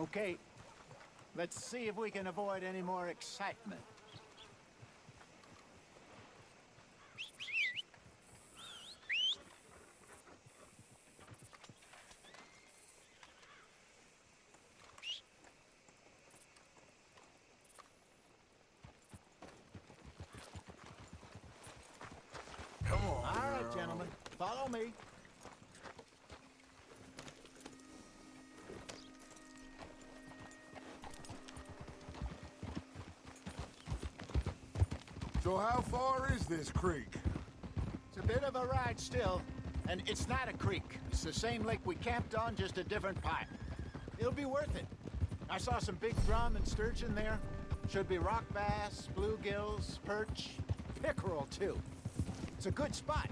Okay, let's see if we can avoid any more excitement. Come on, All right, girl. gentlemen, follow me. So how far is this creek? It's a bit of a ride still, and it's not a creek. It's the same lake we camped on, just a different pipe. It'll be worth it. I saw some big drum and sturgeon there. Should be rock bass, bluegills, perch, pickerel too. It's a good spot.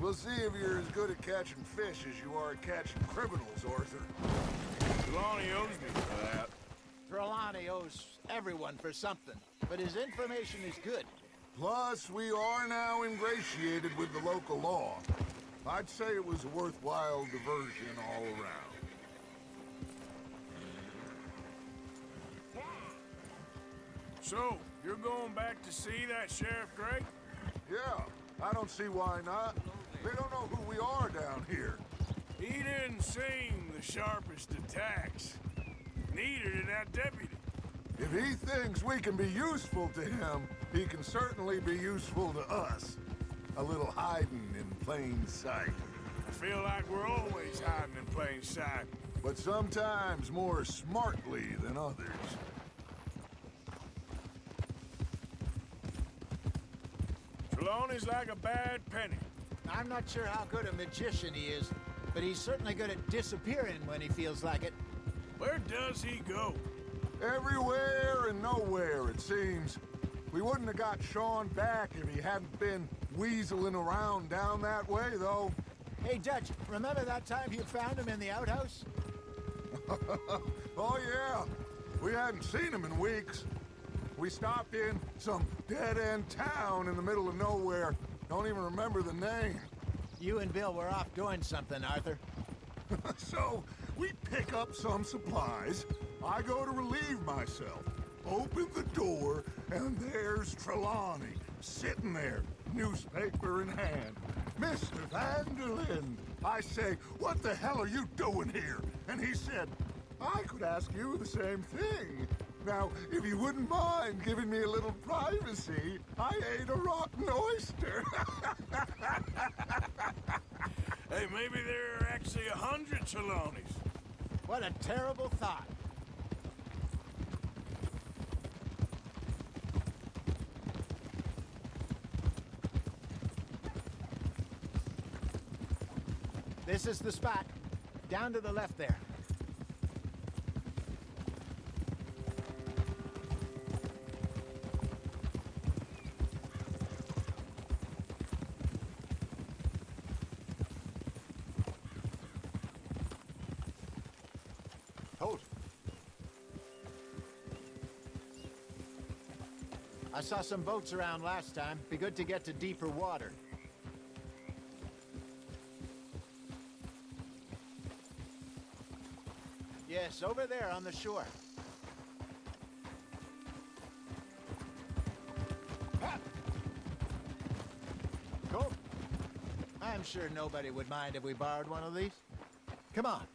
We'll see if you're as good at catching fish as you are at catching criminals, Arthur. Trelawney owes me for that. Trelawney owes everyone for something, but his information is good. Plus, we are now ingratiated with the local law. I'd say it was a worthwhile diversion all around. So, you're going back to see that Sheriff Drake? Yeah, I don't see why not. They don't know who we are down here. He didn't seem the sharpest attacks. Neither did that deputy. If he thinks we can be useful to him, he can certainly be useful to us. A little hiding in plain sight. I feel like we're always hiding in plain sight. But sometimes more smartly than others. Trelawney's like a bad penny. I'm not sure how good a magician he is, but he's certainly good at disappearing when he feels like it. Where does he go? Everywhere and nowhere, it seems. We wouldn't have got Sean back if he hadn't been weaseling around down that way, though. Hey, Dutch, remember that time you found him in the outhouse? Oh, yeah. We hadn't seen him in weeks. We stopped in some dead-end town in the middle of nowhere. Don't even remember the name. You and Bill were off doing something, Arthur. So, we pick up some supplies. I go to relieve myself. Open the door, and there's Trelawney, sitting there, newspaper in hand. Mr. Vanderlyn. I say, what the hell are you doing here? And he said, I could ask you the same thing. Now, if you wouldn't mind giving me a little privacy, I ate a rotten oyster. Hey, maybe there are actually 100 Trelawneys. What a terrible thought. This is the spot. Down to the left there. Hold. I saw some boats around last time. Be good to get to deeper water. Yes, over there on the shore. Ha! Go. I'm sure nobody would mind if we borrowed one of these. Come on.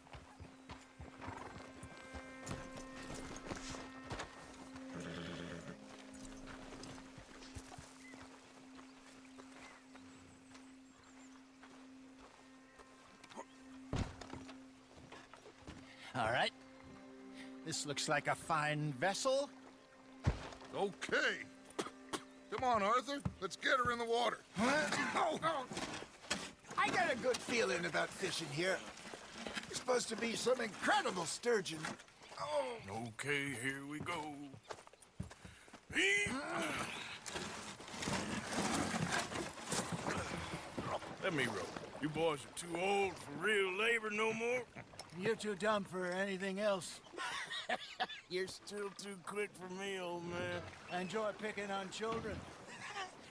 All right. This looks like a fine vessel. Okay. Come on, Arthur. Let's get her in the water. Oh, I got a good feeling about fishing here. There's supposed to be some incredible sturgeon. Oh. Okay, here we go. Let me row. You boys are too old for real labor no more. You're too dumb for anything else. You're still too quick for me, old man. I enjoy picking on children.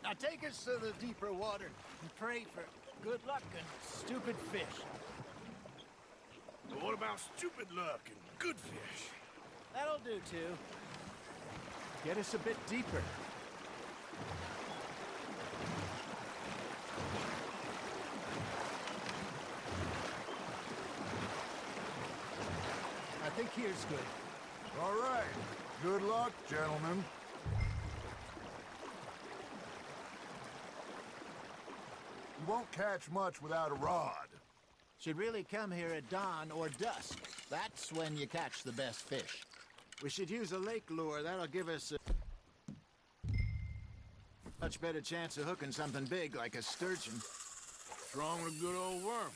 Now take us to the deeper water and pray for good luck and stupid fish. But what about stupid luck and good fish? That'll do, too. Get us a bit deeper. I think here's good. All right. Good luck, gentlemen. You won't catch much without a rod. Should really come here at dawn or dusk. That's when you catch the best fish. We should use a lake lure. That'll give us a much better chance of hooking something big like a sturgeon. What's wrong with a good old worm?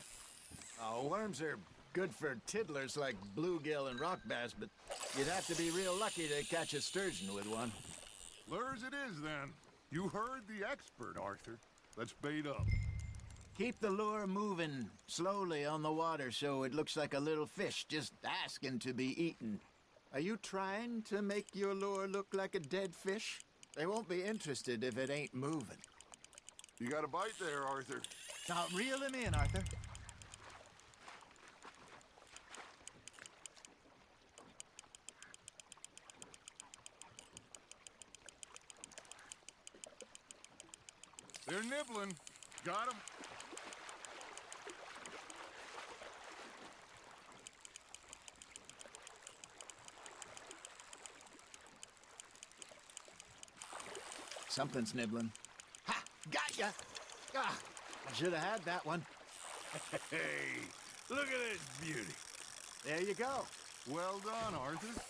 Oh, worms are good for tiddlers like bluegill and rock bass, but you'd have to be real lucky to catch a sturgeon with one. Lures it is, then. You heard the expert, Arthur. Let's bait up. Keep the lure moving slowly on the water so it looks like a little fish just asking to be eaten. Are you trying to make your lure look like a dead fish? They won't be interested if it ain't moving. You got a bite there, Arthur. Now reel him in, Arthur. They're nibbling. Got him. Something's nibbling. Ha! Got ya! Ah, I should have had that one. Hey, look at this beauty. There you go. Well done, Arthur.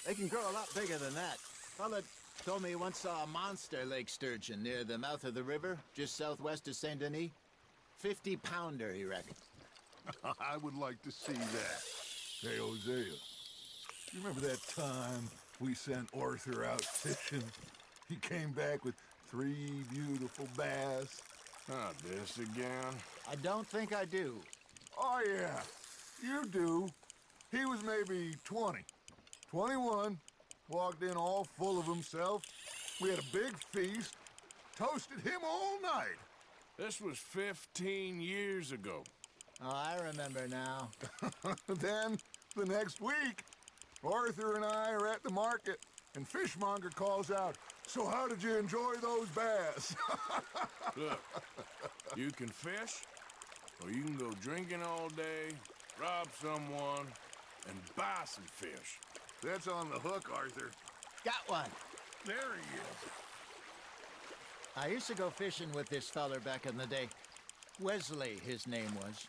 They can grow a lot bigger than that. Fella told me he once saw a monster lake sturgeon near the mouth of the river, just southwest of Saint Denis. 50-pounder, he reckoned. I would like to see that. Hey, Hosea, you remember that time we sent Arthur out fishing? He came back with 3 beautiful bass. Not this again. I don't think I do. Oh, yeah, you do. He was maybe 20, 21, walked in all full of himself. We had a big feast, toasted him all night. This was 15 years ago. Oh, I remember now. Then, the next week, Arthur and I are at the market, and Fishmonger calls out, "So how did you enjoy those bass?" Look, you can fish, or you can go drinking all day, rob someone, and buy some fish. That's on the hook, Arthur. Got one. There he is. I used to go fishing with this feller back in the day. Wesley, his name was.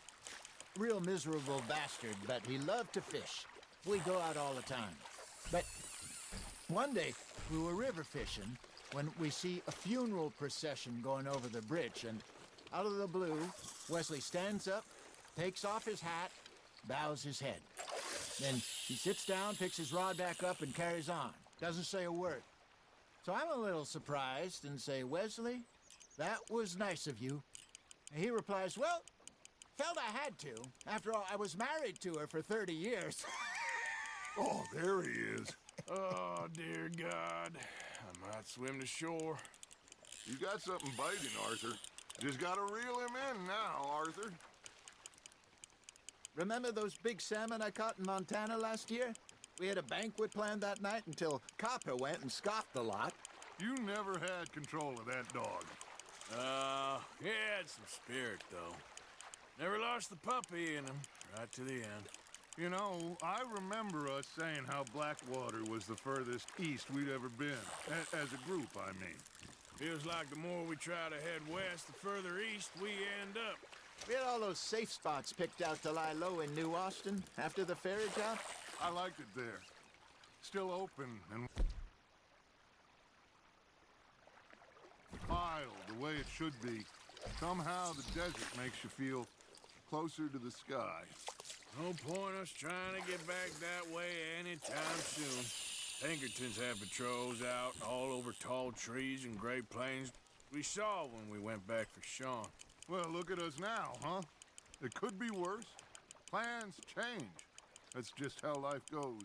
Real miserable bastard, but he loved to fish. We go out all the time. But one day, we were river fishing when we see a funeral procession going over the bridge, and out of the blue, Wesley stands up, takes off his hat, bows his head. Then he sits down, picks his rod back up, and carries on. Doesn't say a word. So I'm a little surprised and say, "Wesley, that was nice of you." And he replies, "Well, felt I had to. After all, I was married to her for 30 years. Oh, there he is. Oh, dear God. I might swim to shore. You got something biting, Arthur. Just gotta reel him in now, Arthur. Remember those big salmon I caught in Montana last year? We had a banquet planned that night until Copper went and scoffed the lot. You never had control of that dog. He had some spirit, though. Never lost the puppy in him, right to the end. You know, I remember us saying how Blackwater was the furthest east we'd ever been. As a group, I mean. Feels like the more we try to head west, the further east we end up. We had all those safe spots picked out to lie low in New Austin after the ferry job. I liked it there. Still open and piled the way it should be. Somehow the desert makes you feel closer to the sky. No point us trying to get back that way anytime soon. Pinkertons have patrols out all over tall trees and Great Plains. We saw when we went back for Sean. Well, look at us now, huh? It could be worse. Plans change. That's just how life goes.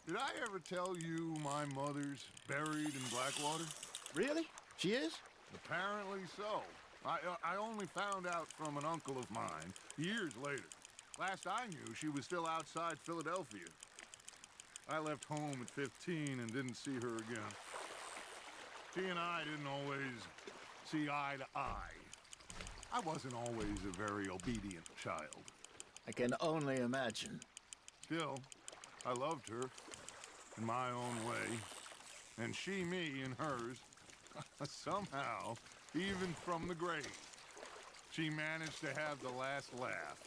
Did I ever tell you my mother's buried in Blackwater? Really? She is? Apparently so. I only found out from an uncle of mine years later. Last I knew, she was still outside Philadelphia. I left home at 15 and didn't see her again. She and I didn't always see eye to eye. I wasn't always a very obedient child. I can only imagine. Still, I loved her in my own way, and she me in hers. Somehow, even from the grave, she managed to have the last laugh.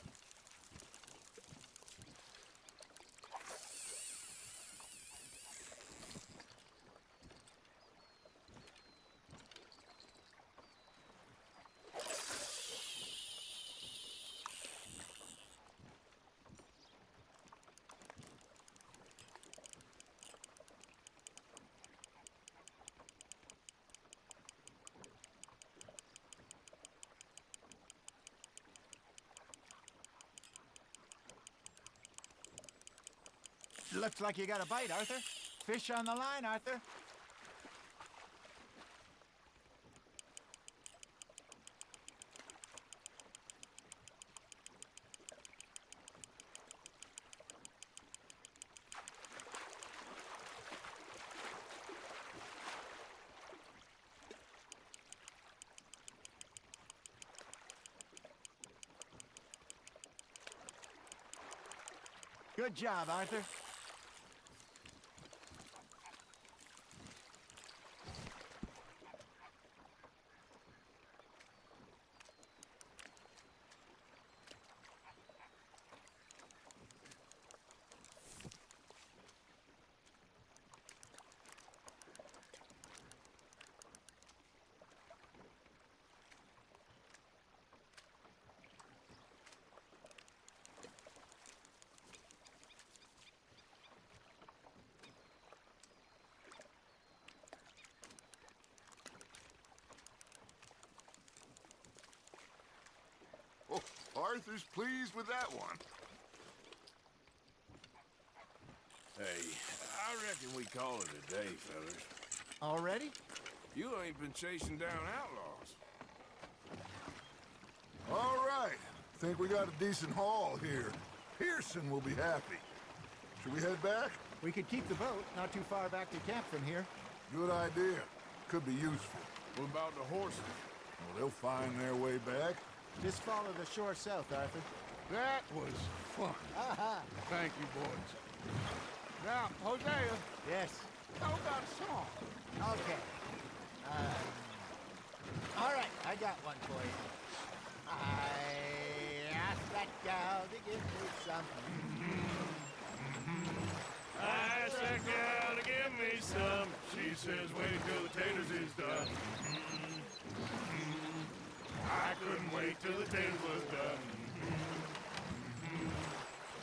Looks like you got a bite, Arthur. Fish on the line, Arthur. Good job, Arthur. Oh, Arthur's pleased with that one. Hey, I reckon we call it a day, fellas. Already? You ain't been chasing down outlaws. All right. Think we got a decent haul here. Pearson will be happy. Should we head back? We could keep the boat not too far back to camp from here. Good idea. Could be useful. What about the horses? Well, they'll find their way back. Just follow the shore south, Arthur. That was fun. Thank you, boys. Now, Hosea, Yes. how about a song? Okay. All right, I got one for you. I asked that gal to give me some. I asked that gal to give me some. She says, wait till the taters is done. I couldn't wait till the taters was done.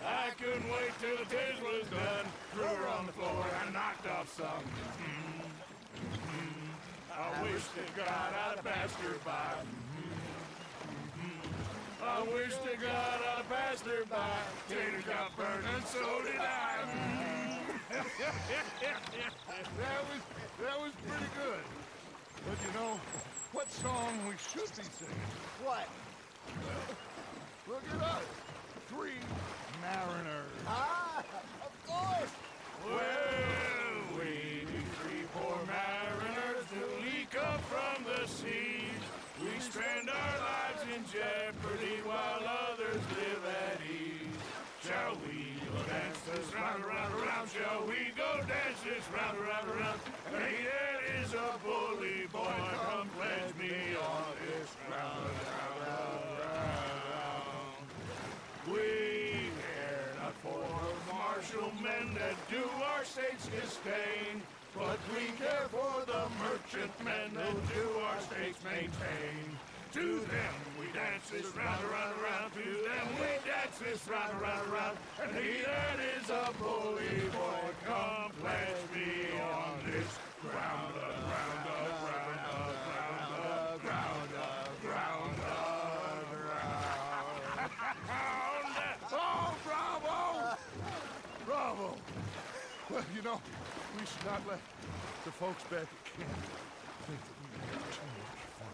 I couldn't wait till the taters was done. Threw her on the floor and knocked off some. I wish to God I'd passed her by. I wish to God I'd passed her by. Taters got burned and so did I. That was pretty good. But you know, what song we should be singing? What? Look at us. 3 mariners. Ah, of course. Well, we do 3 poor mariners who leak up from the seas. We spend our lives in jeopardy while others live at ease. Shall we go dance this round, around, around? Shall we go dance this round, around, around? Hey, there is a bully boy, come pledge me on this round, round, round. We care not for martial men that do our state's disdain, but we care for the merchant men that do our states maintain. To them we dance this round, around, around. To them we dance this round, around, around. And he that is a bully boy, come pledge me on this ground, ground, ground, ground, ground, ground, ground. Oh, bravo! Bravo! Well, you know, we should not let the folks back at camp think that we had too much fun.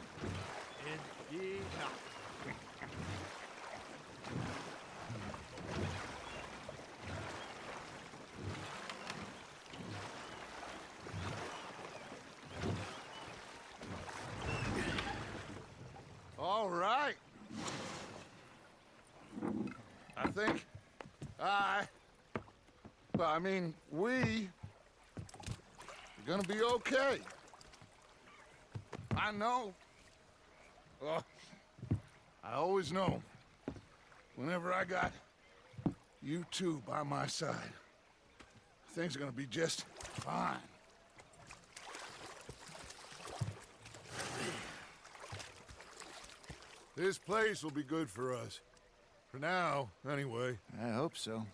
Indeed not. All right. I think we are gonna be okay. I know. Oh, I always know. Whenever I got you two by my side, things are gonna be just fine. This place will be good for us. For now, anyway. I hope so.